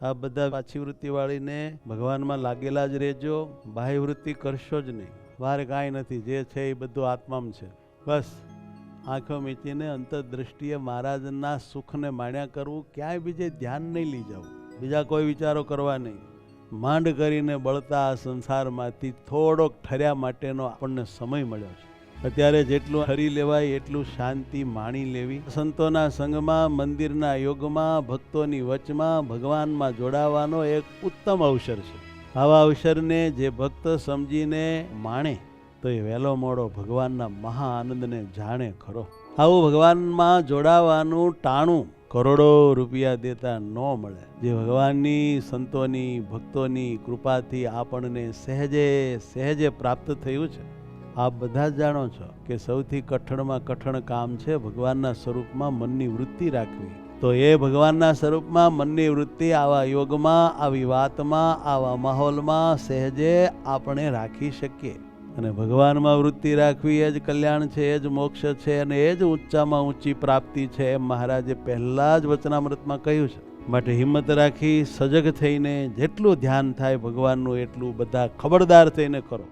આ બધા પાછી વૃત્તિવાળીને ભગવાનમાં લાગેલા જ રહેજો, બાહ્ય વૃત્તિ કરશો જ નહીં. બહાર કાંઈ નથી, જે છે એ બધું આત્મામાં છે. બસ આંખો મીચીને અંતરદ્રષ્ટિએ મહારાજના સુખને માણ્યા કરવું, ક્યાંય બીજે ધ્યાન નહીં લઈ જવું, બીજા કોઈ વિચારો કરવા નહીં. માંડ કરીને બળતા આ સંસારમાંથી થોડોક ઠર્યા માટેનો આપણને સમય મળ્યો છે. અત્યારે જેટલું હરી લેવાય એટલું શાંતિ માણી લેવી. સંતોના સંગમાં, મંદિરના યોગમાં, ભક્તોની વચમાં, ભગવાનમાં જોડાવાનો એક ઉત્તમ અવસર છે. આવા અવસરને જે ભક્ત સમજીને માણે તો એ વહેલો મોડો ભગવાનના મહા આનંદને જાણે ખરો. આવું ભગવાનમાં જોડાવાનું ટાણું કરોડો રૂપિયા દેતા ન મળે. જે ભગવાનની, સંતોની, ભક્તોની કૃપાથી આપણને સહેજે સહેજે પ્રાપ્ત થયું છે. આપ બધા જ જાણો છો કે સૌથી કઠણમાં કઠણ કામ છે ભગવાનના સ્વરૂપમાં મનની વૃત્તિ રાખવી. તો એ ભગવાનના સ્વરૂપમાં મનની વૃત્તિ આવા યોગમાં, આવી વાતમાં, આવા માહોલમાં સહેજે આપણે રાખી શકીએ. અને ભગવાનમાં વૃત્તિ રાખવી એ જ કલ્યાણ છે, એ જ મોક્ષ છે, અને એ જ ઊંચામાં ઊંચી પ્રાપ્તિ છે, એમ મહારાજે પહેલાં જ વચનામૃતમાં કહ્યું છે. માટે હિંમત રાખી, સજગ થઈને જેટલું ધ્યાન થાય ભગવાનનું એટલું બધા ખબરદાર થઈને કરો.